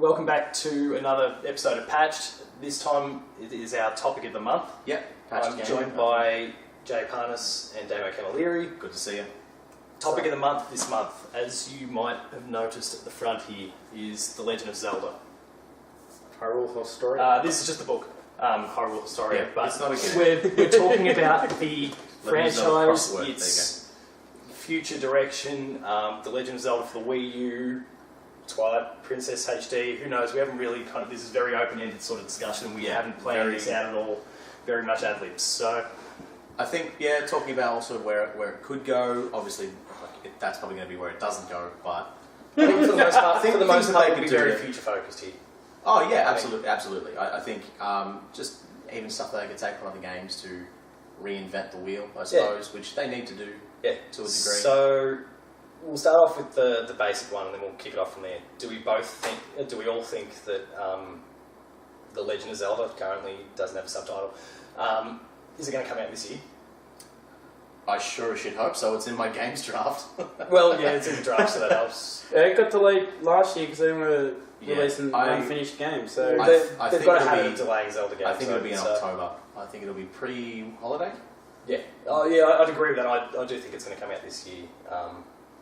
welcome back to another episode of Patched. This time it is our topic of the month. Yep, Patched I'm game. joined by Jay Parnas and Damo Camilleri. Good to see you. Topic of the month this month, as you might have noticed at the front here, is The Legend of Zelda. Hyrule Story. This is just the book, Hyrule Story, Yeah, but it's not a game. we're talking about the franchise, crossword, its future direction, The Legend of Zelda for the Wii U, Twilight Princess HD, who knows, we haven't really this is very open-ended sort of discussion, we haven't planned this out at all, very much ad-libs, so... I think, talking about also where it could go, obviously that's probably going to be where it doesn't go, but... I think for the most part, they we'll be very future-focused here. Oh yeah, absolutely. I think just even stuff that they could take from other games to reinvent the wheel, I suppose, which they need to do to a degree. So we'll start off with the basic one, and then we'll kick it off from there. Do we all think that The Legend of Zelda currently doesn't have a subtitle? Is it going to come out this year? I sure should hope so. It's in my games draft. Well, yeah, it's in the draft, so that helps. Yeah, it got delayed last year because they were releasing unfinished games. So they've got a habit of delaying Zelda games. I think it'll be in October. I think it'll be pre-holiday. Yeah. Oh, yeah, I'd agree with that. I do think it's going to come out this year.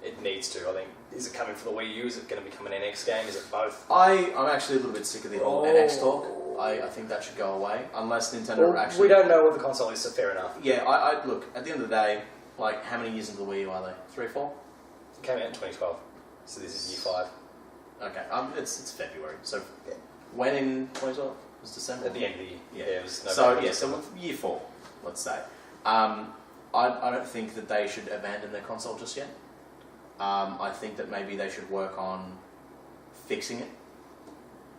It needs to. I think. Is it coming for the Wii U? Is it going to become an NX game? Is it both? I'm actually a little bit sick of the whole NX talk. I think that should go away unless Nintendo actually. We don't know what the console is, so fair enough. Yeah, I look at the end of the day. Like, how many years into the Wii U are they? 3 or 4? It came out in 2012, so this is year 5. Okay, it's February. So when in 2012? It was December. At the end of the year. Yeah, it was November. So year 4, let's say. I don't think that they should abandon their console just yet. I think that maybe they should work on fixing it,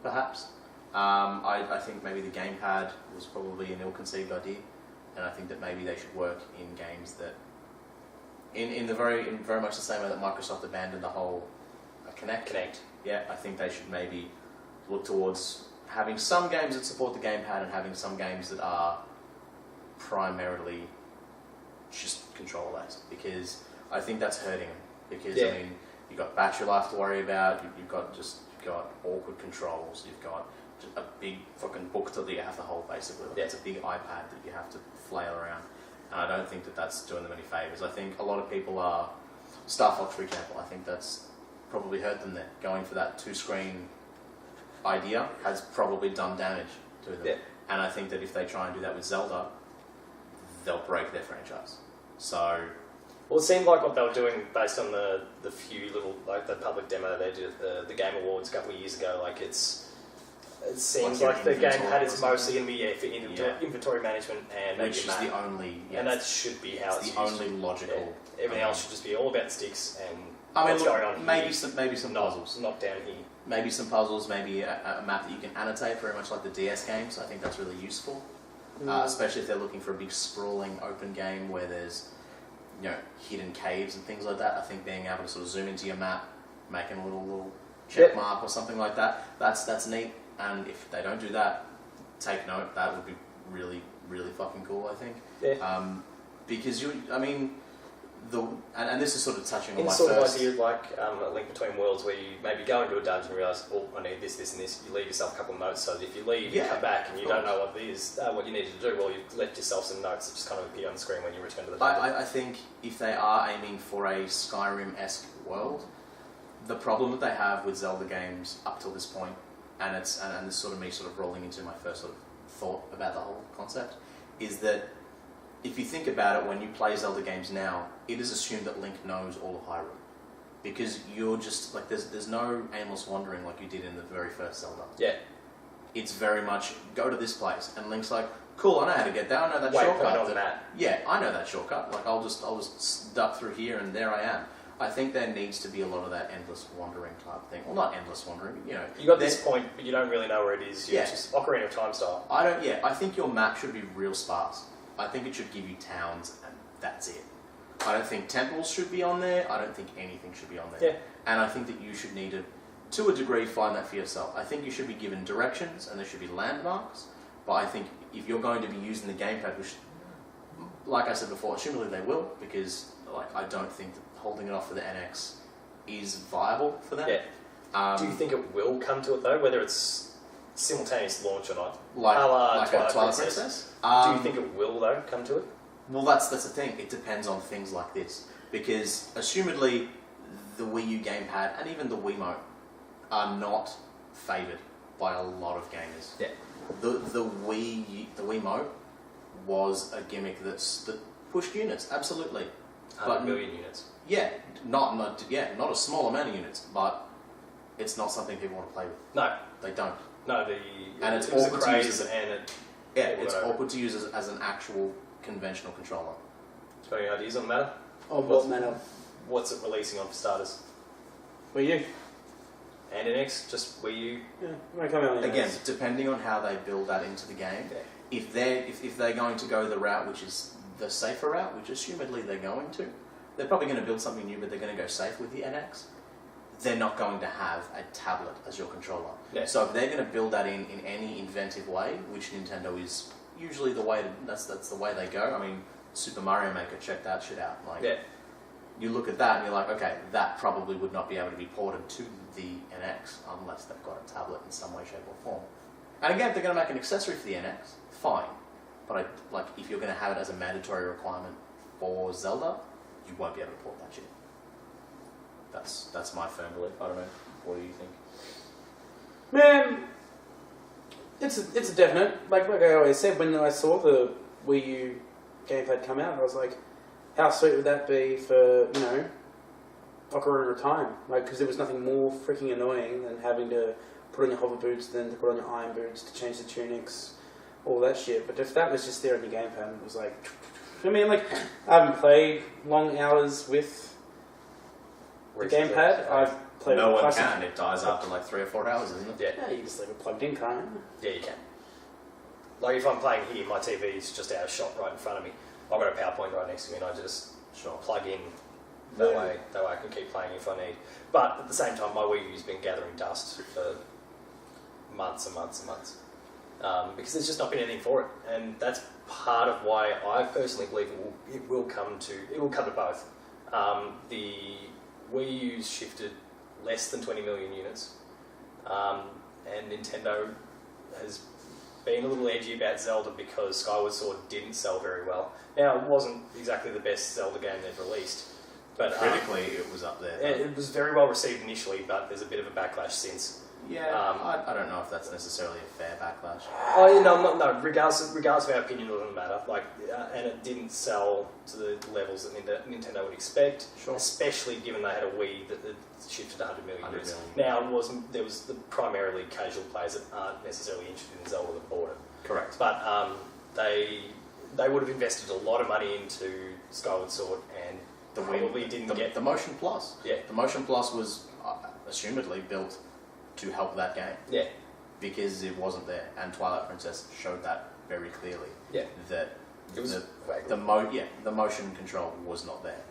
perhaps. I think maybe the gamepad was probably an ill-conceived idea, and I think that maybe they should work in games that, in very much the same way that Microsoft abandoned the whole Kinect. Yeah, I think they should maybe look towards having some games that support the gamepad and having some games that are primarily just controller-based, because I think that's hurting them. Because I mean, you've got battery life to worry about. You've got awkward controls. You've got just a big fucking book that you have to hold, basically. Like it's a big iPad that you have to flail around, and I don't think that that's doing them any favors. I think a lot of people are Star Fox, for example. I think that's probably hurt them there. Going for that 2-screen idea has probably done damage to them. Yeah. And I think that if they try and do that with Zelda, they'll break their franchise. So. Well, it seemed like what they were doing based on the few little, like the public demo they did at the Game Awards a couple of years ago. Like it seems like the gamepad is mostly going to be for inventory management and which is the only, and that should be how it's the only logical. Yeah. Everything else should just be all about the sticks and what's going on. Maybe some puzzles, not down here. Maybe some puzzles, maybe a map that you can annotate, very much like the DS games. I think that's really useful, especially if they're looking for a big sprawling open game where there's hidden caves and things like that. I think being able to sort of zoom into your map, making a little check mark or something like that, that's neat. And if they don't do that, take note. That would be really, really fucking cool, I think. Yeah. Because and this is sort of touching on my sort first... of idea like a Link Between Worlds, where you maybe go into a dungeon and realise, I need this, this and this. You leave yourself a couple of notes, so that if you leave, you come back and you don't know what it is, what you needed to do, well, you've left yourself some notes that just kind of appear on the screen when you return to the dungeon. I think if they are aiming for a Skyrim-esque world, the problem that they have with Zelda games up till this point, and this sort of me sort of rolling into my first sort of thought about the whole concept, is that if you think about it, when you play Zelda games now, it is assumed that Link knows all of Hyrule. Because you're just, like, there's no aimless wandering like you did in the very first Zelda. Yeah. It's very much, go to this place, and Link's like, cool, I know how to get there, I know that shortcut. On the map. Yeah, I know that shortcut, like, I'll just duck through here and there I am. I think there needs to be a lot of that endless wandering type thing. Well, not endless wandering, You got this point, but you don't really know where it is. You're just Ocarina of Time style. I think your map should be real sparse. I think it should give you towns, and that's it. I don't think temples should be on there. I don't think anything should be on there. Yeah. And I think that you should need to a degree, find that for yourself. I think you should be given directions, and there should be landmarks. But I think if you're going to be using the gamepad, which, like I said before, assumably they will, because I don't think that holding it off for the NX is viable for them. Yeah. Do you think it will come to it though, whether it's simultaneous launch or not? like a la like Twilight a Twilight Princess. Princess? Do you think it will though come to it? Well, that's the thing. It depends on things like this because, assumedly, the Wii U gamepad and even the Wiimote are not favoured by a lot of gamers. Yeah. The Wiimote was a gimmick that pushed units, absolutely. 100 million units. Yeah, not a small amount of units, but it's not something people want to play with. No, They don't. no. And it's it was a awkward to use craze, as and it. Yeah, People it's got over awkward to use as an actual conventional controller. Got any ideas on the matter? Of what manner? What's it releasing on for starters? Were you? And NX, just Wii U. Yeah, might come out. Again, depending on how they build that into the game, Yeah. if they're going to go the route which is the safer route, which assumedly they're going to, they're probably going to build something new, but they're going to go safe with the NX. They're not going to have a tablet as your controller. Yeah. So if they're going to build that in any inventive way, which Nintendo is usually the way, that's the way they go. I mean, Super Mario Maker, check that shit out. Like, Yeah. you look at that and you're like, okay, that probably would not be able to be ported to the NX unless they've got a tablet in some way, shape, or form. And again, if they're going to make an accessory for the NX, fine. But if you're going to have it as a mandatory requirement for Zelda, you won't be able to port that shit. That's my firm belief. I don't know. What do you think? Man, it's a definite. Like I always said, when I saw the Wii U gamepad come out, I was like, how sweet would that be for, Ocarina of Time? Like, because there was nothing more freaking annoying than having to put on your hover boots, then to put on your iron boots, to change the tunics, all that shit. But if that was just there on your gamepad, it was like, I mean, like, I haven't played long hours with the gamepad. I've played No with one classic. can. It dies after like 3 or 4 hours, isn't it? Yeah. Yeah, you just leave it plugged in, can't you? Yeah, you can. Like if I'm playing here, my TV's just out of shot right in front of me. I've got a PowerPoint right next to me, and I just plug in. That way I can keep playing if I need. But at the same time, my Wii U's been gathering dust for months and months and months because there's just not been anything for it, and that's part of why I personally believe it will come to both. The Wii U's shifted less than 20 million units, and Nintendo has been a little edgy about Zelda because Skyward Sword didn't sell very well. Now, it wasn't exactly the best Zelda game they've released, but Critically, it was up there. it was very well received initially, but there's a bit of a backlash since. Yeah, I don't know if that's necessarily a fair backlash. Oh, yeah, no. Regardless of our opinion, it doesn't matter. Like, and it didn't sell to the levels that Nintendo would expect, Sure. especially given they had a Wii that shifted 100 million 100 units. million. Now, there was the primarily casual players that aren't necessarily interested in Zelda that bought it. Correct. But they would have invested a lot of money into Skyward Sword, and probably didn't get the Motion Plus. Yeah. The Motion Plus was assumedly built to help that game. Yeah. Because it wasn't there, and Twilight Princess showed that very clearly. Yeah. That It was the motion control was not there.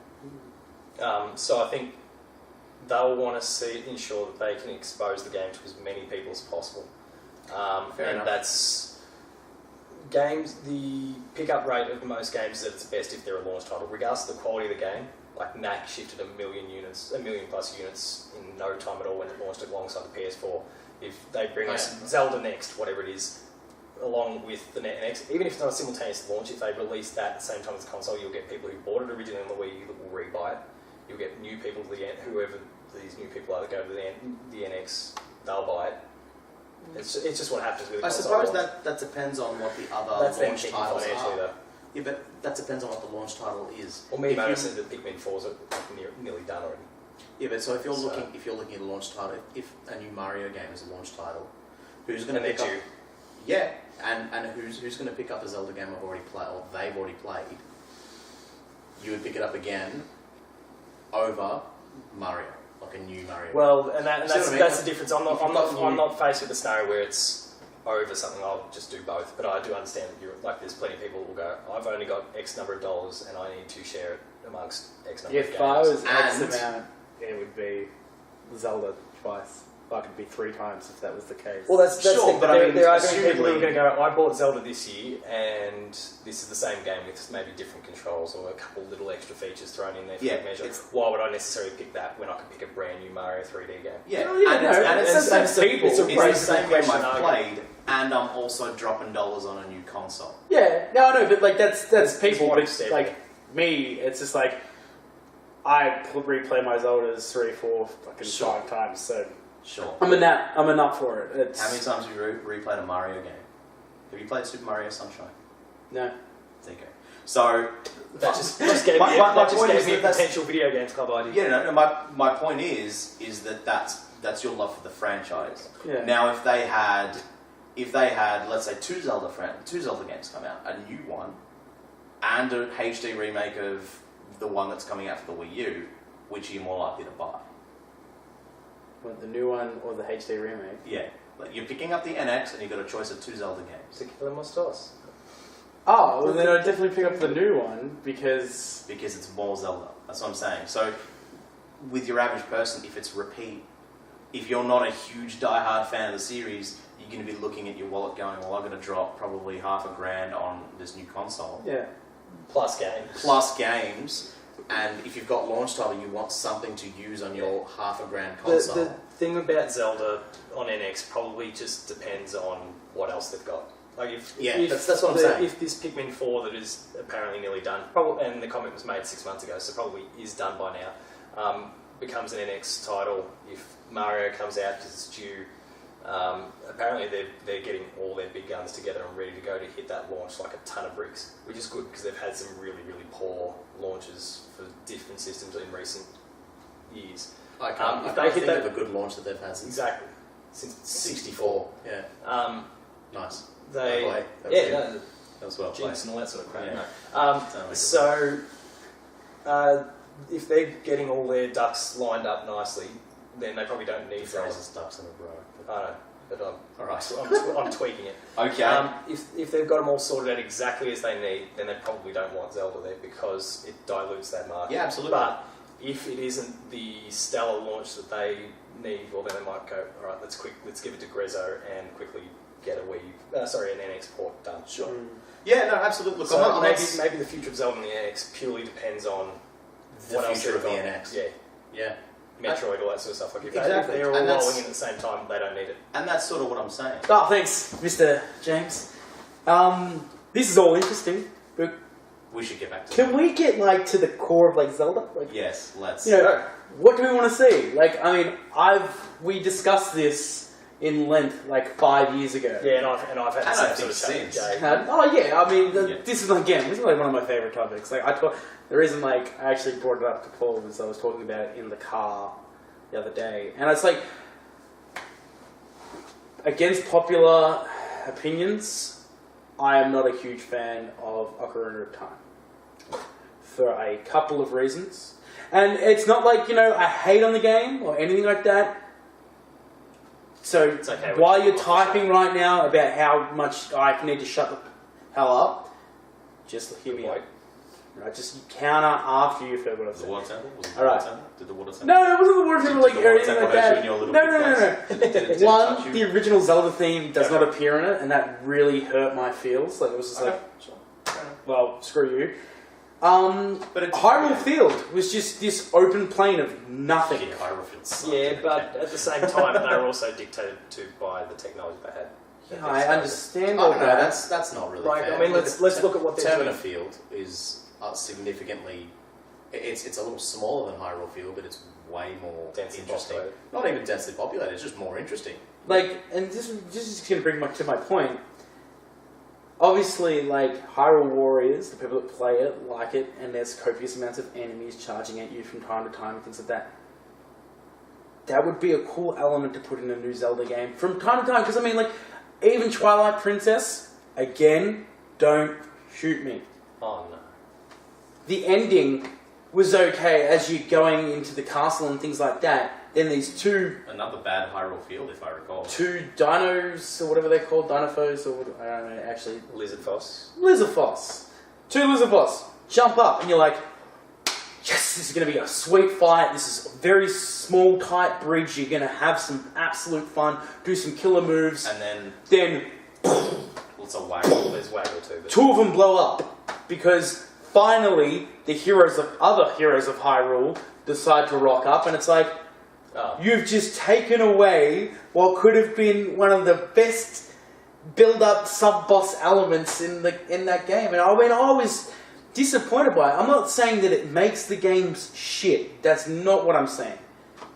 So I think they'll want to ensure that they can expose the game to as many people as possible. Fair and enough. that's games. The pickup rate of most games is at its best if they're a launch title, regardless of the quality of the game. Like NAC shifted 1 million plus units in no time at all when it launched alongside the PS4. If they bring us Zelda Next, whatever it is, along with the NX, even if it's not a simultaneous launch, if they release that at the same time as the console, you'll get people who bought it originally on the Wii U that will rebuy it. You'll get new people to whoever these new people are that go to the NX, they'll buy it. It's just what happens with the I console suppose launch. that depends on what the other That's them launch thinking titles financially are. though. Yeah, but that depends on what the launch title is. Well, Miyamoto said that Pikmin 4's nearly done already. Yeah, but so if you're looking at a launch title, if a new Mario game is a launch title, who's going to pick up? Yeah, and who's going to pick up a Zelda game I've already played or they've already played? You would pick it up again over Mario, like a new Mario. Well, and that's I mean? that's the difference. I'm If not faced with a scenario where it's over something. I'll just do both. But I do understand that there's plenty of people who will go, I've only got X number of dollars and I need to share it amongst X number of games. If I was X And- amount, it would be Zelda twice. like it'd be 3 times if that was the case. Well, that's Sure, the, but I there, mean, there are going to be people who assumedly- are going to go, I bought Zelda this year, and this is the same game with maybe different controls or a couple little extra features thrown in there for good measure. Why would I necessarily pick that when I could pick a brand new Mario 3D game? Yeah, Oh, yeah, and no, it's, and it's, that's people. it's the same game question I've argument. played, and I'm also dropping dollars on a new console. Yeah, no, I know, but like that's people. what But I've said. like me, it's just like I replay my Zeldas 3, 4, fucking Sure. 5 times. So Sure. I'm a nut for it. It's, How many times have you replayed a Mario game? Have you played Super Mario Sunshine? No. There you go. So, That just gave My- me, my that just point gave is me a that that's- potential video games club idea. yeah, no, my point is that that's your love for the franchise. Yeah. Now, if they had, let's say, two Zelda games come out, a new one, and a HD remake of the one that's coming out for the Wii U, which are you more likely to buy? What, the new one or the HD remake? Yeah, like you're picking up the NX and you've got a choice of 2 Zelda games Tequila Mostos. Oh, well then I'd definitely pick up the new one because because it's more Zelda. That's what I'm saying. So, with your average person, if it's repeat, if you're not a huge die-hard fan of the series, you're going to be looking at your wallet going, well, I'm going to drop probably $500 on this new console. yeah. Plus games. Plus games, and if you've got launch title, you want something to use on your $500 The, console. the thing about Zelda on NX probably just depends on what else they've got. Like if that's what I'm saying. If this Pikmin 4 that is apparently nearly done, probably, and the comic was made 6 months ago, so probably is done by now, becomes an NX title. If Mario comes out because it's due, apparently they're getting all their big guns together and ready to go to hit that launch like a ton of bricks, which is good because they've had some really, really poor launches for different systems in recent years. I if can't they hit think that- of a good launch that they've had since Exactly. Since 64. Yeah, nice. They, Well played. That was good. yeah, That was well played. jinx and all that sort of crap. Yeah. No. Sounded like So, if they're getting all their ducks lined up nicely, then they probably don't need Phrases ducks in a row. I know, but All right. I'm tweaking it. Okay. If they've got them all sorted out exactly as they need, then they probably don't want Zelda there because it dilutes that market. Yeah, absolutely. But if it isn't the stellar launch that they need, well, then they might go, all right, let's give it to Grezzo and quickly get an NX port done. Sure. Mm. Yeah, no, absolutely. Look, So I'm not, maybe the future of Zelda and the NX purely depends on the what else future of they've the got. NX. Yeah, Yeah. Metroid, all that sort of stuff. Like if Exactly. they're all And that's- rolling in at the same time, they don't need it. And that's sort of what I'm saying. Oh, thanks, Mr. James. This is all interesting, but We should get back to can we get like to the core of like Zelda? Like, Yes, let's. you know, what do we want to see? Like, I mean, we discussed this in length like 5 years ago. Yeah, and I've had the And same I sort of think chat with since. Jay. Oh yeah, I mean, Yeah. this is like one of my favorite topics. Like, the reason like I actually brought it up to Paul was I was talking about it in the car the other day, and it's like against popular opinions, I am not a huge fan of Ocarina of Time for a couple of reasons, and it's not like I hate on the game or anything like that. So It's okay, while we you're can- typing right now about how much I need to shut the hell up, just hear me out. Right, just counter after you've heard what I've Was said. the water temple? Was it the All right. water temple? Did the water temple? No, it wasn't the water temple like Did or the anything water like temple that. in your little No, big no, no, place? no. Did it touch One, you? the original Zelda theme does Okay. not appear in it, and that really hurt my feels. Like it was just Okay, like, sure. well, screw you. But it's Hyrule Field was just this open plain of nothing. Yeah, Hyrule Field sucked. Yeah, but at the same time, they were also dictated to by the technology they had. Yeah, I understand Oh all no, that. that's not really Like, fair. I mean, let's look at what they're Termina doing. Field is significantly. It's a little smaller than Hyrule Field, but it's way more Densely interesting. populated. Not even densely populated; it's just more interesting. Like, and this is going to bring to my point. Obviously, like Hyrule Warriors, the people that play it like it, and there's copious amounts of enemies charging at you from time to time and things like that. That would be a cool element to put in a new Zelda game from time to time. Because I mean, like, even Twilight Princess, again, don't shoot me. Oh no. The ending was okay as you're going into the castle and things like that. Then these two Another bad Hyrule Field, if I recall. dinos, or whatever they're called, Dinophos, or what, I don't know, actually, Lizard Foss. Lizardfoss. Two Lizardfoss jump up, and you're like, yes, this is going to be a sweet fight. This is a very small, tight bridge. You're going to have some absolute fun, do some killer moves. And then Then it's a waggle. There's waggle too. But two of them blow up because finally the other heroes of Hyrule decide to rock up, and it's like, you've just taken away what could have been one of the best build-up sub-boss elements in that game. And I was disappointed by it. I'm not saying that it makes the games shit. That's not what I'm saying.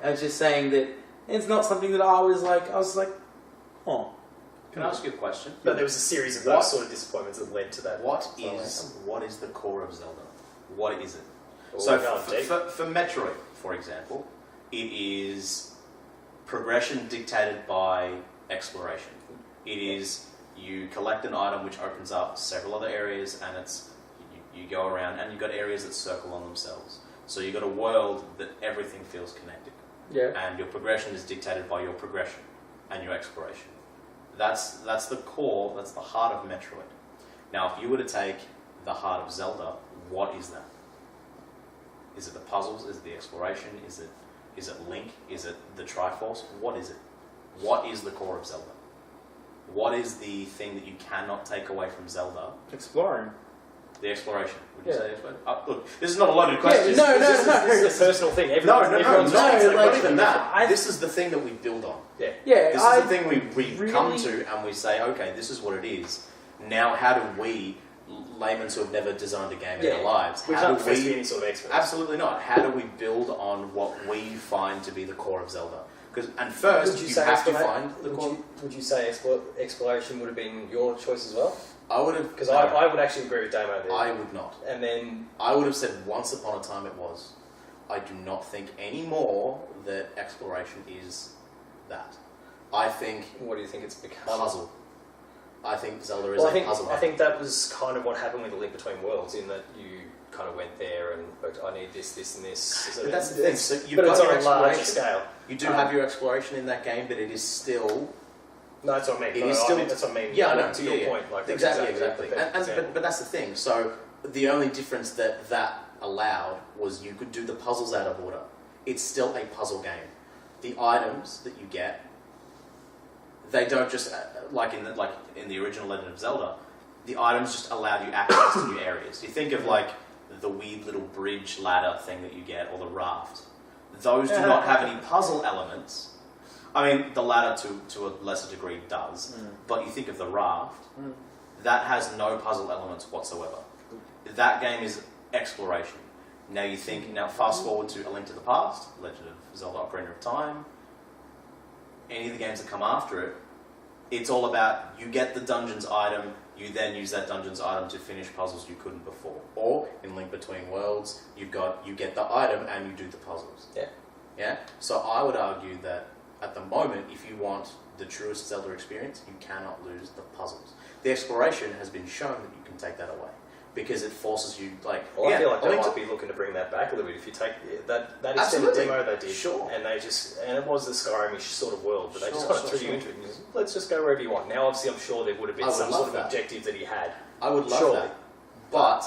I'm just saying that it's not something that I was like, oh. Can I ask you a question? But there was a series of those sort of disappointments that led to that. What is the core of Zelda? What is it? Well, So we're going for Metroid, for example, it is progression dictated by exploration. It is you collect an item which opens up several other areas, and it's you go around and you've got areas that circle on themselves. So you've got a world that everything feels connected. Yeah. And your progression is dictated by your progression and your exploration. That's the core, that's the heart of Metroid. Now, if you were to take the heart of Zelda, what is that? Is it the puzzles? Is it the exploration? Is it Link? Is it the Triforce? What is it? What is the core of Zelda? What is the thing that you cannot take away from Zelda? Exploring. The exploration. Would you Yeah. say exploration? Look, this is not a loaded question. no. This is a personal thing. Everyone's Not even that. This is the thing that we build on. Yeah. Yeah, This is the thing we come to and we say, okay, this is what it is. Now, how do we, laymen who have never designed a game in their lives, We how can't do profess to be we... any sort of expert. Absolutely not. How do we build on what we find to be the core of Zelda? And first, Would you you say have to find the would core... would you say exploration would have been your choice as well? I would have... Because I would actually agree with Damo there. I would not. And then... I would have said once upon a time it was. I do not think anymore that exploration is that. I think... What do you think it's become? Puzzle. I think Zelda is Well, a puzzle. I think that was kind of what happened with the Link Between Worlds, in that you kind of went there and looked, I need this, this, and this. But that's the thing. So you've But got it's your on a larger exploration. scale. You do have your exploration in that game, but it is still... No, that's what I mean. It is still... That's what I mean. Yeah, I know. To your point. Like, that's Exactly. the best example. But that's the thing. So the only difference that allowed was you could do the puzzles out of order. It's still a puzzle game. The items that you get, they don't just like in the original Legend of Zelda. The items just allowed you access to new areas. You think of like the weird little bridge ladder thing that you get, or the raft. Those do not have any puzzle elements. I mean, the ladder to a lesser degree does, but you think of the raft, that has no puzzle elements whatsoever. That game is exploration. Now fast forward to A Link to the Past, Legend of Zelda Ocarina of Time, any of the games that come after it, it's all about you get the dungeons item, you then use that dungeons item to finish puzzles you couldn't before. Or, in Link Between Worlds, you get the item and you do the puzzles. Yeah. Yeah? So I would argue that at the moment, if you want the truest Zelda experience, you cannot lose the puzzles. The exploration has been shown that you can take that away, because it forces you, like... Well, I feel like they Link might be looking to bring that back a little bit. If you take that extended Absolutely. demo they did, Sure. and it was the Skyrim-ish sort of world, but they just kind of threw you Sure. into it. And just, let's just go wherever you want. Now, obviously, I'm sure there would have been I would some love sort of that. objective that he had. I would love Surely. that. But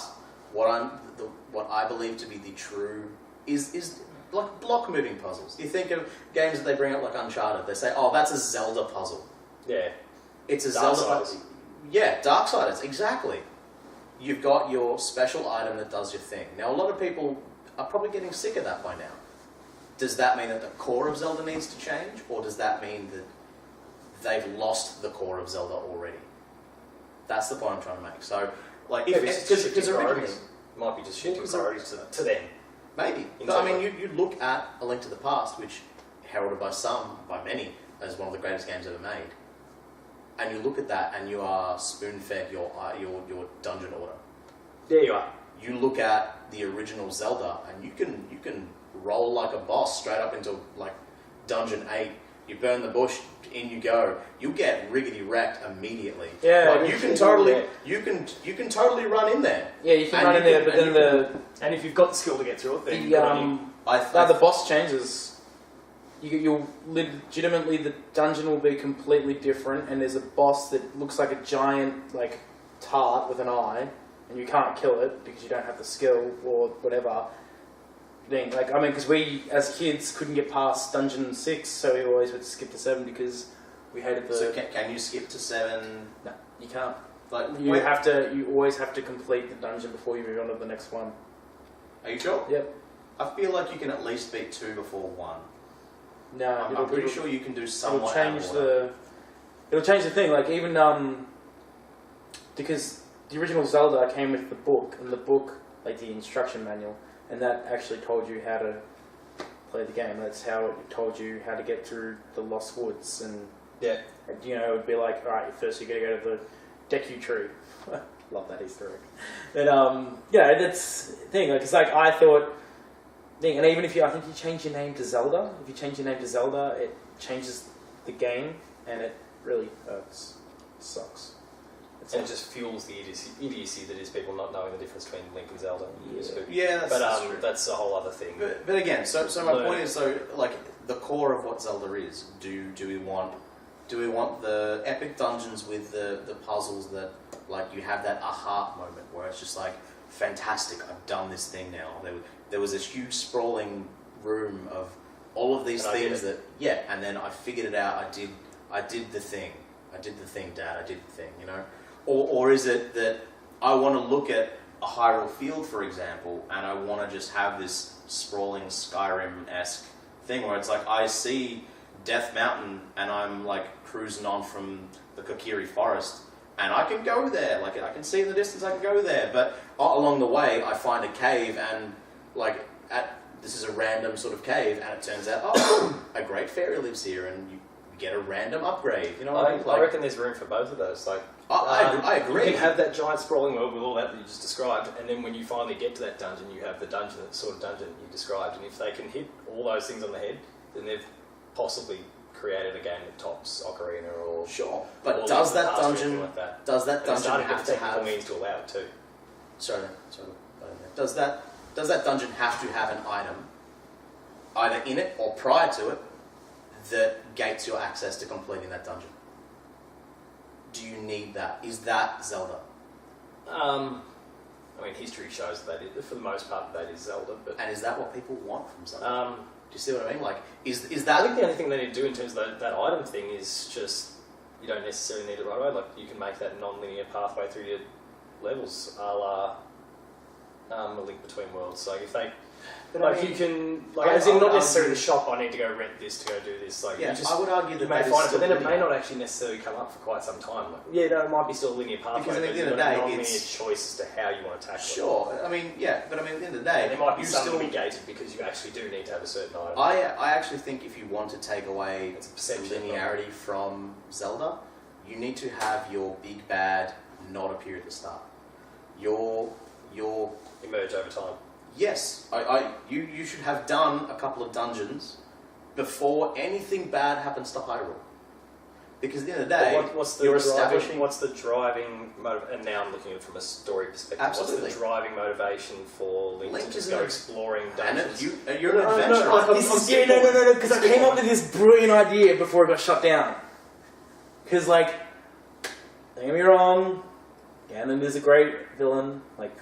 what I believe to be the true is like block moving puzzles. You think of games that they bring up like Uncharted, they say, oh, that's a Zelda puzzle. Yeah. It's a Darksiders. Zelda puzzle. Yeah, Darksiders, exactly. You've got your special item that does your thing. Now, a lot of people are probably getting sick of that by now. Does that mean that the core of Zelda needs to change, or does that mean that they've lost the core of Zelda already? That's the point I'm trying to make. So, like, Maybe it's just shifting originally, priorities. Might be just shifting priorities to them. maybe. But, I mean, you look at A Link to the Past, which heralded by some, by many, as one of the greatest games ever made, and you look at that, and you are spoon-fed your dungeon order. There you are. You look at the original Zelda, and you can roll like a boss straight up into like Dungeon 8. You burn the bush, in you go. You get riggedy wrecked immediately. Yeah, like, you can totally run in there. Yeah, you can run in there, but then And if you've got the skill to get through it, then the boss changes. You'll legitimately, the dungeon will be completely different, and there's a boss that looks like a giant like tart with an eye, and you can't kill it because you don't have the skill or whatever. thing. Like, I mean, because we, as kids, couldn't get past Dungeon 6, so we always had to skip to 7 because we hated the... So can you skip to 7? No, you can't. Like, You always have to complete the dungeon before you move on to the next one. Are you sure? Yep. I feel like you can at least beat 2 before 1. No, I'm pretty sure you can do somewhat. It'll change the thing. Like even because the original Zelda came with the book, and the book, like the instruction manual, and that actually told you how to play the game. That's how it told you how to get through the Lost Woods, and Yeah. you know, it would be like, all right, first you got to go to the Deku tree. Love that Easter egg. But yeah, that's the thing. Like, it's like I thought. And even if I think you change your name to Zelda. If you change your name to Zelda, it changes the game, and it really hurts. It sucks. And it just fuels the idiocy that is people not knowing the difference between Link and Zelda. Yeah, that's true. That's a whole other thing. But again, so my point is, so like the core of what Zelda is. Do we want the epic dungeons with the puzzles that like you have that aha moment where it's just like fantastic, I've done this thing now. There was this huge sprawling room of all of these things and then I figured it out. I did the thing. I did the thing, Dad. I did the thing. You know, or is it that I want to look at a Hyrule Field, for example, and I want to just have this sprawling Skyrim-esque thing where it's like I see Death Mountain and I'm like cruising on from the Kokiri Forest. And I can go there, like I can see in the distance I can go there, but along the way I find a cave and like this is a random sort of cave and it turns out, a great fairy lives here and you get a random upgrade, you know what I mean? Like, I reckon there's room for both of those. Like, I agree. You can have that giant sprawling world with all that you just described, and then when you finally get to that dungeon, you have the dungeon, that sort of dungeon you described, and if they can hit all those things on the head, then they've possibly created a game that tops Ocarina or... Sure, but does that dungeon have to have... means to allow it too. Sorry. Does that dungeon have to have an item, either in it or prior to it, that gates your access to completing that dungeon? Do you need that? Is that Zelda? I mean, history shows that for the most part that is Zelda, but... And is that what people want from Zelda? Do you see what I mean? Like, is that... I think the only thing they need to do in terms of that item thing is just, you don't necessarily need it right away. Like, you can make that non-linear pathway through your levels, a la A Link Between Worlds. So if they... But like, I mean, you can... Like, as in, not necessarily the shop, I need to go rent this to go do this. Like, yeah, you just, I would argue that you may that find is it, but then it still may not actually necessarily come up for quite some time. Like, yeah, no, it might be still a linear pathway, because at the end but of the day, you've got a non-linear it's... choice as to how you want to tackle it. Sure, I mean, yeah, but I mean, at the end of the day... And there might be you some still... that be gated because you actually do need to have a certain item. I actually think if you want to take away It's a perception linearity from Zelda, you need to have your big bad not appear at the start. Your Emerge over time. yes, you should have done a couple of dungeons before anything bad happens to Hyrule. Because at the end of the day, you're establishing... What's the driving motive? And now I'm looking at it from a story perspective. Absolutely. What's the driving motivation for Link to just go exploring dungeons? You're an adventurer. No, because I came up with this brilliant idea before it got shut down. Because, like, don't get me wrong, Ganon is a great villain. Like,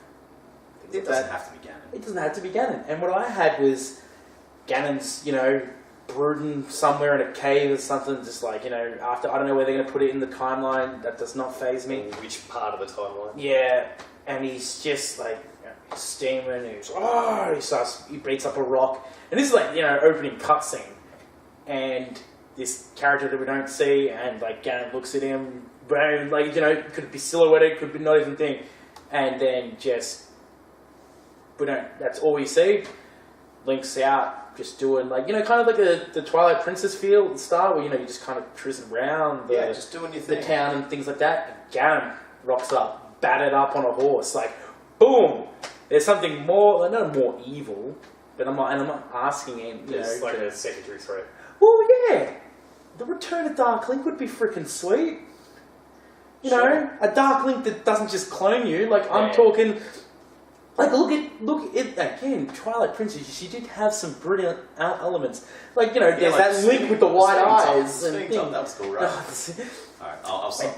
It doesn't have to be Ganon. it doesn't have to be Ganon. And what I had was Ganon's, brooding somewhere in a cave or something, just like, after, I don't know where they're going to put it in the timeline, that does not faze me. Which part of the timeline? Yeah, and he's just like, steaming, he beats up a rock. And this is like, opening cutscene. And this character that we don't see, and like Ganon looks at him, boom, like, could be silhouetted, could be not even thing. And then that's all we see. Link's out, just doing like, kind of like the Twilight Princess feel at the start, where, you're just kind of cruising around just doing your thing. The town and things like that. And Ganon rocks up, battered up on a horse, like, boom! There's something more, not more evil, but I'm not asking him, It's like a secondary threat. Well, yeah. The Return of Dark Link would be freaking sweet. A Dark Link that doesn't just clone you. Like, I'm talking... Like, look at again, Twilight Princess, she did have some brilliant elements. Like, there's like that Link with the white eyes and things. That's cool, right? Alright, I'm sorry.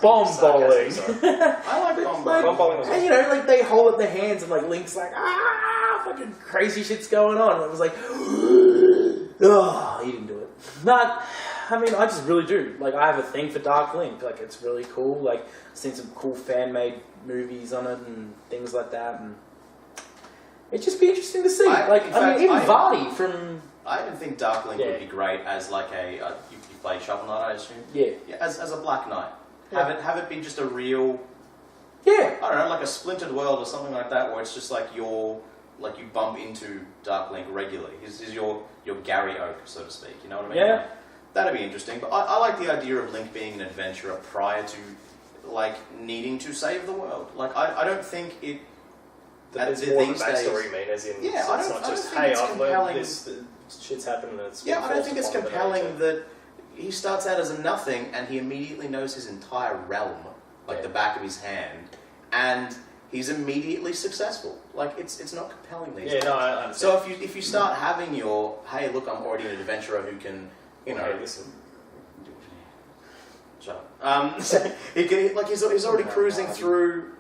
Bomb bowling. I like bomb bowling. Bomb bowling was And, like, they hold up their hands and, like, Link's like, fucking crazy shit's going on. And it was like, oh, you didn't do it. Not, I mean, I just really do. Like, I have a thing for Dark Link. Like, it's really cool. Like, I've seen some cool fan-made movies on it and things like that. And it'd just be interesting to see. I mean, even Vardy from... I even think Dark Link would be great as like you play Shovel Knight, I assume? Yeah. As a Black Knight. Yeah. Have it be just a real... Yeah. I don't know, like a Splintered World or something like that, where it's just like you bump into Dark Link regularly. He's your Gary Oak, so to speak. You know what I mean? Yeah. Like, that'd be interesting. But I like the idea of Link being an adventurer prior to like needing to save the world. Like I don't think it. There's more of a backstory, you mean, as in yeah, it's not just hey, I've learned this shit's happened and it's I don't think it's compelling that he starts out as a nothing and he immediately knows his entire realm like the back of his hand, and he's immediately successful. Like it's not compelling these days. No, I understand. So if you start having your hey, look, I'm already an adventurer who can hey, listen. Shut up. He can, like he's already cruising through.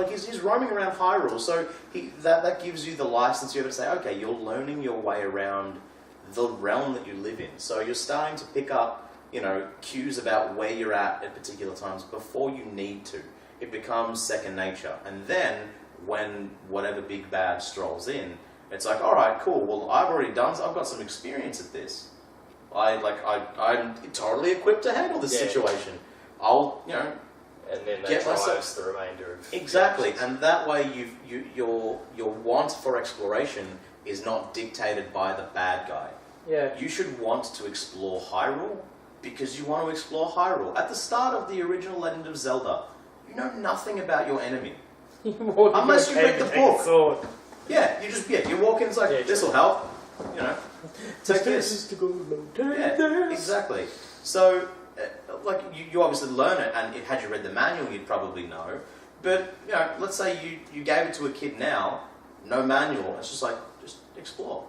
He's roaming around Hyrule, so that gives you the license. You have to say, okay, you're learning your way around the realm that you live in. So you're starting to pick up, cues about where you're at particular times before you need to. It becomes second nature, and then when whatever big bad strolls in, it's like, all right, cool. Well, I've got some experience at this. I'm totally equipped to handle this situation. I'll, and then that get drives myself the remainder of exactly, and that way your want for exploration is not dictated by the bad guy. Yeah. You should want to explore Hyrule because you want to explore Hyrule. At the start of the original Legend of Zelda, you know nothing about your enemy unless you read the book. Sword. Yeah, you walk in, it's like this will help. Take this. Yeah, exactly. So, you obviously learn it, and had you read the manual, you'd probably know. But let's say you gave it to a kid now, no manual. It's just just explore.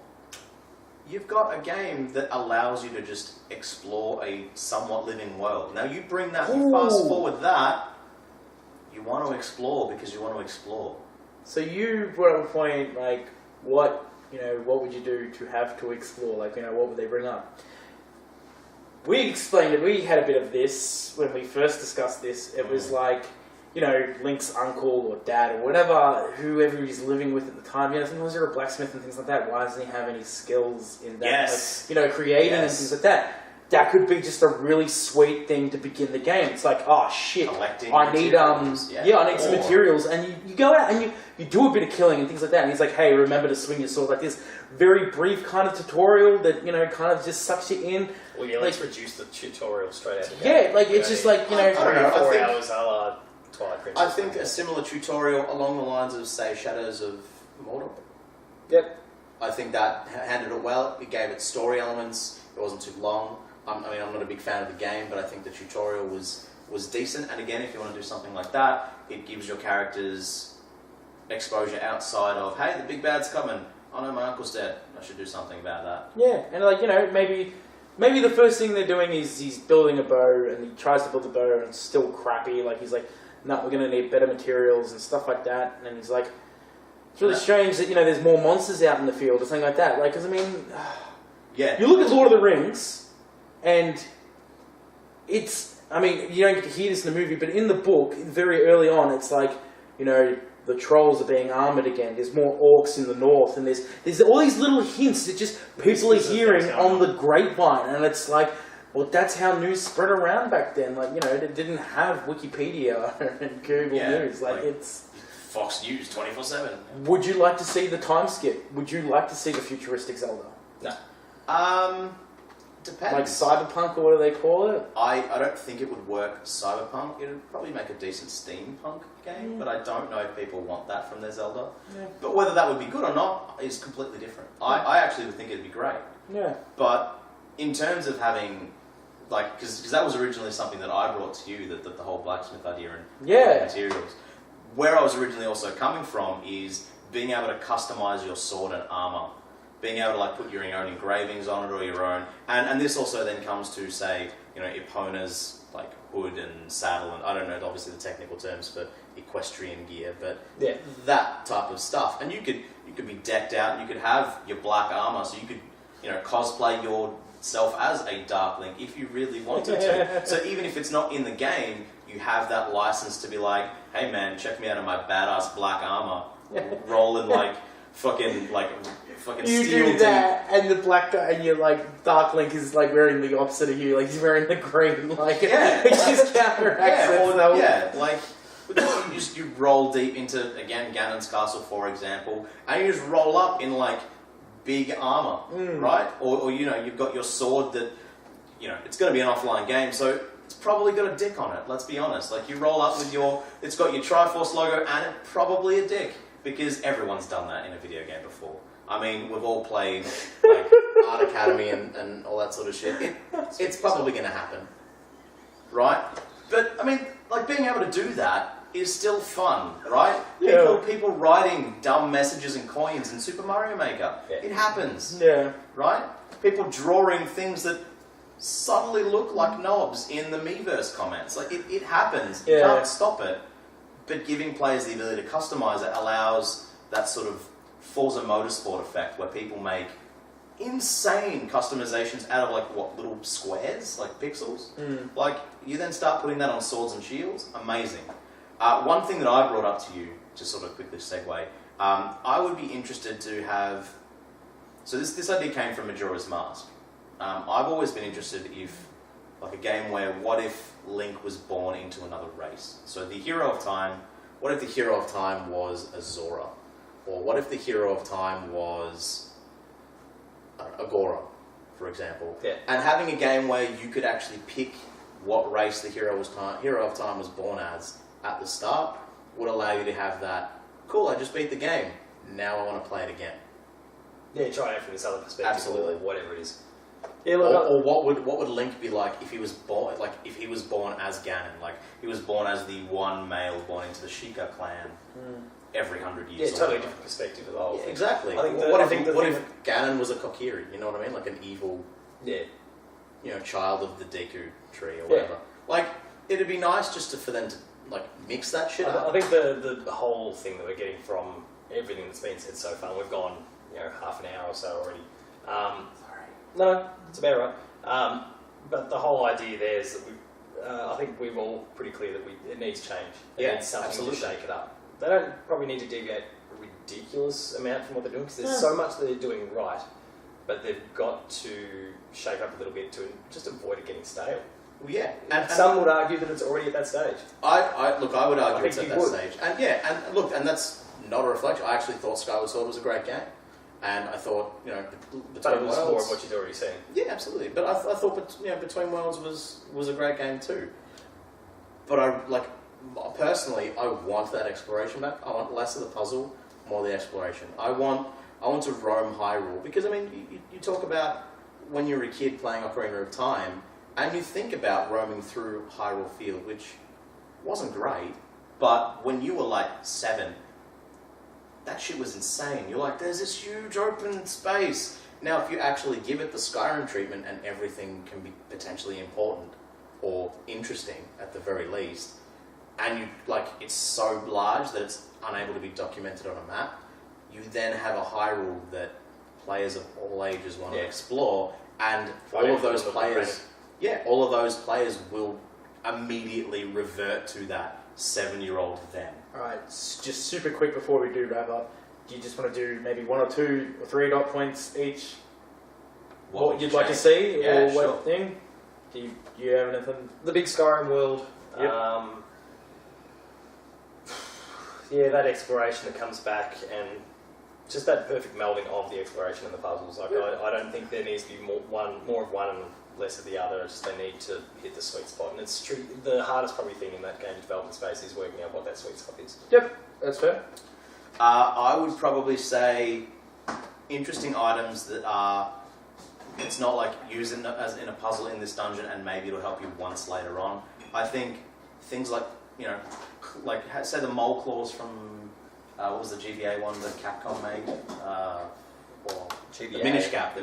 You've got a game that allows you to just explore a somewhat living world. Now you bring that, you fast forward that. You want to explore because you want to explore. So you brought up a point what would you do to have to explore? What would they bring up? We explained it. We had a bit of this when we first discussed this. It was Link's uncle or dad or whoever he's living with at the time. Sometimes you're a blacksmith and things like that. Why doesn't he have any skills in that? Yes. Creating and things like that. That could be just a really sweet thing to begin the game. It's like, oh shit, collecting I need I need some materials, and you go out and you do a bit of killing and things like that. And he's like, hey, remember to swing your sword like this. Very brief kind of tutorial that kind of just sucks you in. Well, yeah, let's reduce the tutorial straight out. It's just like I don't know. 4 hours a la Twilight Princess. I think a similar tutorial along the lines of say Shadows of Mordor. Yep. I think that handled it well. It gave it story elements. It wasn't too long. I'm not a big fan of the game, but I think the tutorial was decent. And again, if you want to do something like that, it gives your characters exposure outside of, hey, the big bad's coming. Oh no, my uncle's dead. I should do something about that. Yeah, and maybe the first thing they're doing is he's building a bow, and he tries to build a bow, and it's still crappy. He's like, no, we're going to need better materials and stuff like that. And he's like, it's really strange that there's more monsters out in the field or something like that. Because you look at Lord of the Rings. And it's, you don't get to hear this in the movie, but in the book, very early on, it's like, the trolls are being armoured again. There's more orcs in the north, and there's all these little hints that just people are hearing on the grapevine, and it's like, well, that's how news spread around back then. They didn't have Wikipedia and Google News. It's Fox News 24/7. Would you like to see the time skip? Would you like to see the futuristic Zelda? No. Depends. Cyberpunk, or what do they call it? I don't think it would work Cyberpunk. It would probably make a decent steampunk game, but I don't know if people want that from their Zelda. Yeah. But whether that would be good or not is completely different. I actually would think it'd be great. Yeah. But in terms of having, because that was originally something that I brought to you, that the whole blacksmith idea and materials. Where I was originally also coming from is being able to customize your sword and armor. being able to like put your own engravings on it or your own, and this also then comes to say, you know, Epona's like hood and saddle, and I don't know obviously the technical terms for equestrian gear, but that type of stuff. And you could be decked out, you could have your black armor, so you could, you know, cosplay yourself as a Dark Link if you really wanted to. So even if it's not in the game, you have that license to be like, hey man, check me out in my badass black armor, rolling like fucking you steel do that, and the black guy, and you're like, Dark Link is like wearing the opposite of you, like he's wearing the green, like it just counteracts it. Like you roll deep into, again, Ganon's castle, for example, and you just roll up in like big armor, right? Or you know, you've got your sword that, you know, it's going to be an offline game, so it's probably got a dick on it. Let's be honest. Like you roll up with it's got your Triforce logo and it's probably a dick, because everyone's done that in a video game before. I mean, we've all played like Art Academy and all that sort of shit. It's probably going to happen, right? But I mean, like being able to do that is still fun, right? Yeah. People writing dumb messages and coins in Super Mario Maker. Yeah. It happens. Yeah. Right? People drawing things that subtly look like knobs in the Miiverse comments. Like it happens. You can't stop it. But giving players the ability to customize it allows that sort of Forza Motorsport effect where people make insane customizations out of like little squares, like pixels. Like you then start putting that on swords and shields. Amazing. One thing that I brought up to you, to sort of quickly segue, I would be interested to have. So this idea came from Majora's Mask. I've always been interested if, like a game where, what if Link was born into another race? So the hero of time. What if the hero of time was a Zora? Or what if the hero of time was Agora, for example? Yeah. And having a game where you could actually pick what race the hero of time was born as at the start would allow you to have that, cool, I just beat the game, now I want to play it again. Yeah, try it from this other perspective. Absolutely. Or whatever it is. Yeah, or what would Link be like if he was born as Ganon, like he was born as the one male born into the Sheikah clan every 100 years. Yeah, totally different perspective of the whole thing. Exactly. I think what if Ganon was a Kokiri? You know what I mean? Like an evil, you know, child of the Deku tree or whatever. Like it'd be nice just for them to like mix that shit up. I think the whole thing that we're getting from everything that's been said so far, we've gone, you know, half an hour or so already. No, it's about right. But the whole idea there is that I think we're all pretty clear that it needs change. It needs something to shake it up. They don't probably need to deviate a ridiculous amount from what they're doing, because there's so much that they're doing right, but they've got to shake up a little bit to just avoid it getting stale. Well, yeah, and some would argue that it's already at that stage. I would argue it's at that stage, and that's not a reflection. I actually thought Skyward Sword was a great game. And I thought, you know, but it was more of what you'd already seen. Yeah, absolutely. But I thought, you know, Between Worlds was a great game too. But personally, I want that exploration back. I want less of the puzzle, more of the exploration. I want to roam Hyrule, because I mean, you talk about when you're a kid playing Ocarina of Time, and you think about roaming through Hyrule Field, which wasn't great, but when you were like 7. That shit was insane. You're like, there's this huge open space. Now, if you actually give it the Skyrim treatment and everything can be potentially important or interesting at the very least, and it's so large that it's unable to be documented on a map, you then have a Hyrule that players of all ages want to explore, and all of those players will immediately revert to that 7-year-old them. Alright, just super quick before we do wrap up, do you just want to do maybe 1 or 2 or 3 dot points each? What you'd like to see? Yeah, or what thing? Do you have anything? The big Skyrim world. Yep. That exploration that comes back, and just that perfect melding of the exploration and the puzzles. Like I don't think there needs to be more of one and less of the other. It's just they need to hit the sweet spot, and it's true. The hardest probably thing in that game development space is working out what that sweet spot is. Yep, that's fair. I would probably say interesting items that are. It's not like using it as in a puzzle in this dungeon, and maybe it'll help you once later on. I think things like, you know, like say the mole claws from what was the GBA one that Capcom made? Or GBA. The Minish Cap.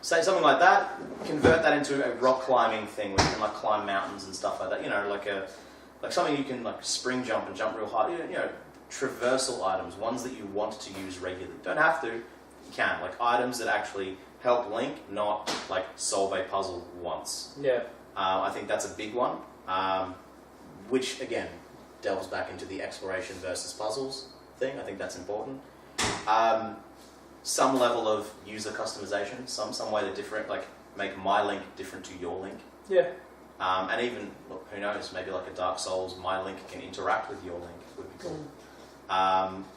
Say something like that. Convert that into a rock climbing thing where you can like climb mountains and stuff like that. You know, like something you can like spring jump and jump real high. You know, traversal items, ones that you want to use regularly. Don't have to. You can. Like items that actually help Link, not like solve a puzzle once. Yeah. I think that's a big one. Which again delves back into the exploration versus puzzles thing. I think that's important. Some level of user customization, some way to different, like make my Link different to your Link. Yeah. And even, look, who knows, maybe like a Dark Souls, my Link can interact with your Link. Would be cool.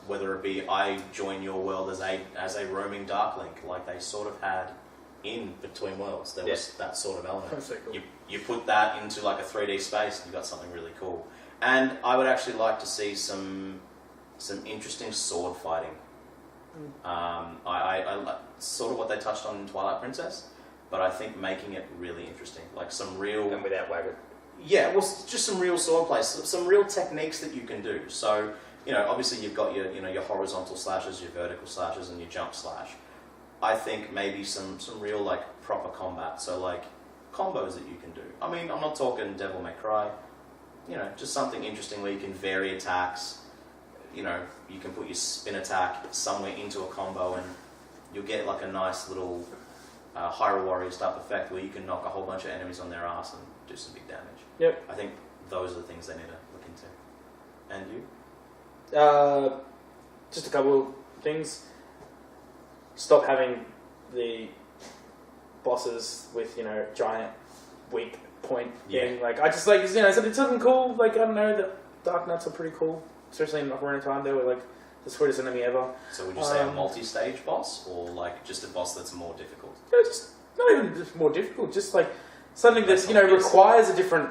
Whether it be I join your world as a roaming Dark Link, like they sort of had in Between Worlds. There was that sort of element. That's so cool. You put that into like a 3D space and you got something really cool. And I would actually like to see some interesting sword fighting. I sort of what they touched on in Twilight Princess, but I think making it really interesting, like some real And without Wagger. yeah, well, just some real sword plays, some real techniques that you can do. So you know, obviously you've got your your horizontal slashes, your vertical slashes, and your jump slash. I think maybe some real like proper combat. So like combos that you can do. I mean, I'm not talking Devil May Cry. You know, just something interesting where you can vary attacks. You know, you can put your spin attack somewhere into a combo and you'll get like a nice little Hyrule Warriors type effect where you can knock a whole bunch of enemies on their ass and do some big damage. Yep. I think those are the things they need to look into. And you? Just a couple of things. Stop having the bosses with, giant weak point thing. Like, I just like, something cool. Like, I don't know, the Dark Knights are pretty cool. Especially in Ocarina of Time, they were like the sweetest enemy ever. So would you say a multi-stage boss, or like just a boss that's more difficult? No, just not even just more difficult. Just like something that requires a different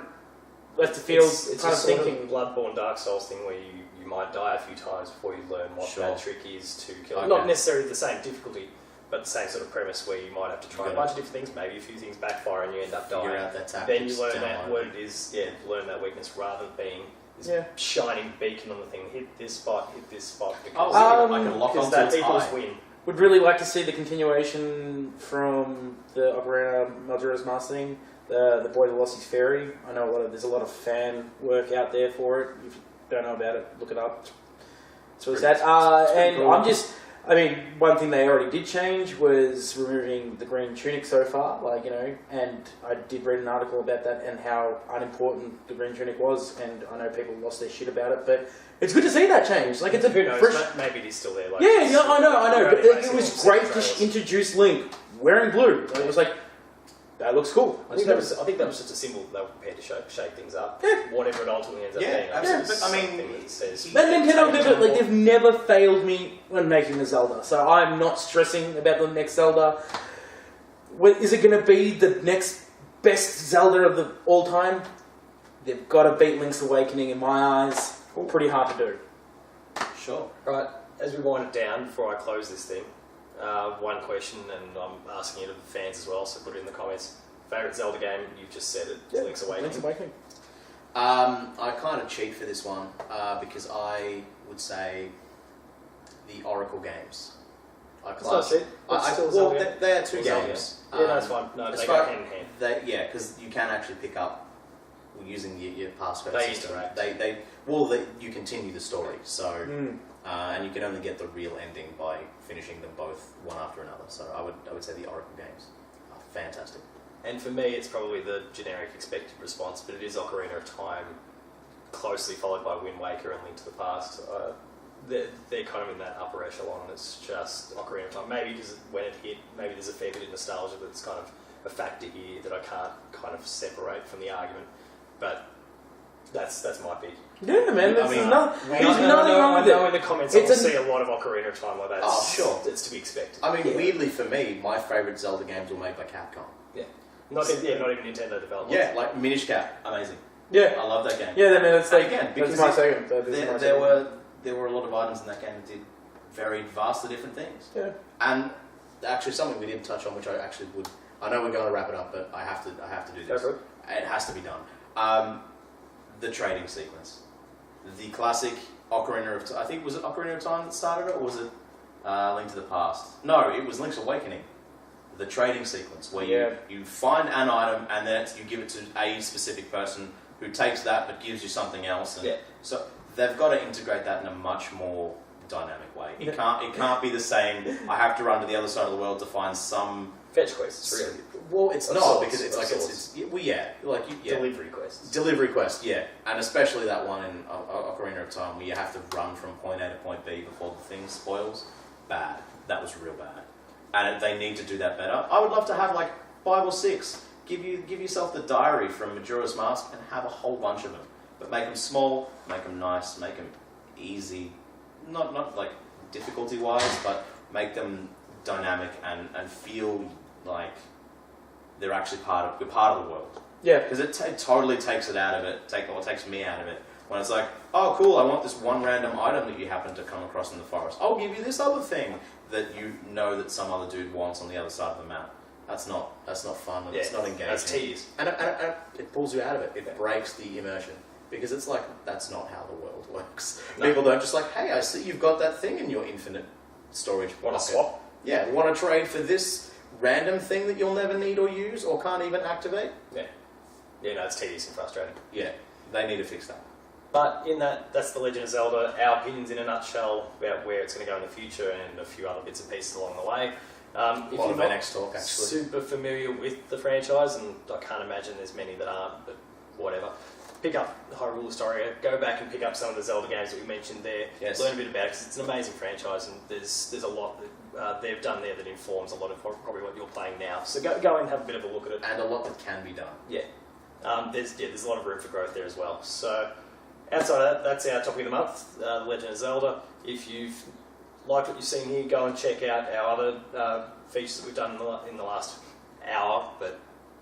left of field. It's kind a of sinking Bloodborne Dark Souls thing where you might die a few times before you learn what that trick is to kill. Okay. Not necessarily the same difficulty, but the same sort of premise where you might have to try a bunch of different things. Maybe a few things backfire and you end up dying. Figure out that tactics, then you learn what it is. Yeah, learn that weakness rather than being this shining beacon on the thing. Hit this spot. Because I can lock onto that its equals eye. win. Would really like to see the continuation from the Ocarina Majora's Mask thing, the Boy That Lost His Fairy. I know there's a lot of fan work out there for it. If you don't know about it, look it up. It's really sad. And cool. One thing they already did change was removing the green tunic so far, and I did read an article about that and how unimportant the green tunic was, and I know people lost their shit about it, but it's good to see that change. Like, it's a who knows, fresh... maybe it is still there. Like, I know, but it was great to introduce Link wearing blue. It was like, that looks cool. I think that was just a symbol they were prepared to shake things up. Yeah. Whatever it ultimately ends up being. Absolutely. But Nintendo, they've never failed me when making a Zelda, so I'm not stressing about the next Zelda. Is it going to be the next best Zelda of all time? They've got to beat Link's Awakening in my eyes. Pretty hard to do. Sure. Right, as we wind it down, before I close this thing, one question, and I'm asking it of the fans as well, so put it in the comments. Favourite Zelda game? You've just said it, Link's Awakening. Link's Awakening. I kind of cheat for this one because I would say the Oracle games. They are two games. Yeah, no, it's fine. No, they go hand in hand. Because you can actually pick up using your passcode They system. interact. You continue the story, so and you can only get the real ending by finishing them both one after another. So I would say the Oracle games are fantastic. And for me, it's probably the generic expected response, but it is Ocarina of Time, closely followed by Wind Waker and Link to the Past. They're kind of in that upper echelon. It's just Ocarina of Time. Maybe because when it hit, maybe there's a fair bit of nostalgia that's kind of a factor here that I can't kind of separate from the argument. But that's my pick. Yeah, man. I know in the comments I'll see a lot of Ocarina of Time like that. Oh, sure. It's to be expected. Weirdly for me, my favourite Zelda games were made by Capcom. Yeah. Not even Nintendo development. Yeah, like Minish Cap, amazing. Yeah. I love that game. Yeah, it's like... Again, because that's my second. There were a lot of items in that game that did very vastly different things. Yeah. And actually something we didn't touch on, which I actually would... I know we're going to wrap it up, but I have to do this. It has to be done. The trading sequence. The classic Ocarina of Time. I think, was it Ocarina of Time that started it, or Link to the Past. No, it was Link's Awakening. The trading sequence where you find an item and then you give it to a specific person who takes that but gives you something else. And so they've got to integrate that in a much more dynamic way. It can't be the same. I have to run to the other side of the world to find some fetch quests. Really, well, it's of not sorts, because it's of like sorts. Delivery quests. Delivery quest, yeah, and especially that one in Ocarina of Time where you have to run from point A to point B before the thing spoils. Bad. That was real bad, and they need to do that better. I would love to have like 5 or 6. Give yourself the diary from Majora's Mask and have a whole bunch of them, but make them small, make them nice, make them easy, not like difficulty wise, but make them dynamic and feel like they're actually part of the world. Yeah, because it totally takes it out of it. Takes me out of it when it's like, oh cool, I want this one random item that you happen to come across in the forest. I'll give you this other thing that you know that some other dude wants on the other side of the map. That's not fun. And it's not engaging. That's tedious. And it pulls you out of it. It breaks the immersion because it's like that's not how the world works. No. People don't just like, hey, I see you've got that thing in your infinite storage. Want to swap? Yeah, want to trade for this random thing that you'll never need or use or can't even activate? Yeah. Yeah, no, it's tedious and frustrating. Yeah, they need to fix that. But in that's the Legend of Zelda, our opinions in a nutshell about where it's going to go in the future and a few other bits and pieces along the way. If you're not next talk, actually. super familiar with the franchise, and I can't imagine there's many that aren't, but whatever, pick up Hyrule Historia, go back and pick up some of the Zelda games that we mentioned there, learn a bit about it, because it's an amazing franchise, and there's a lot that they've done there that informs a lot of probably what you're playing now. So go and have a bit of a look at it. And a lot that can be done. Yeah. There's a lot of room for growth there as well. So outside of that, that's our topic of the month, The Legend of Zelda. If you've liked what you've seen here, go and check out our other features that we've done in the last hour, but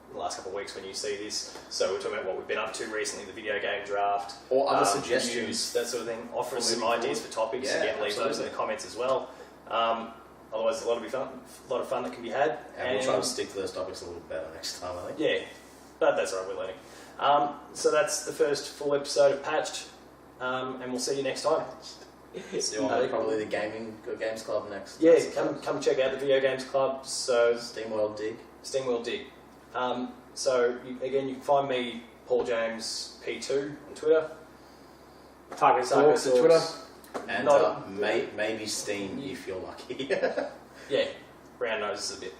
in the last couple of weeks when you see this. So we're talking about what we've been up to recently, the video game draft. Or other suggestions. News, that sort of thing. Offer us some ideas for topics. Again, leave those in the comments as well. Otherwise, there's a lot of fun that can be had. And we'll try to stick to those topics a little better next time, I think. Yeah, but that's all right, we're learning. So that's the first full episode of Patched, and we'll see you next time. See you on probably the Games Club next. Yeah, come check out the Video Games Club. So Steamworld Dig. So you can find me, Paul James P2 on Twitter. Target Talks on Twitter. And maybe Steam if you're lucky. Yeah, round noses a bit.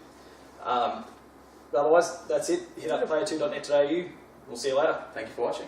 Otherwise, that's it. Hit up player2.net.au. We'll see you later. Thank you for watching.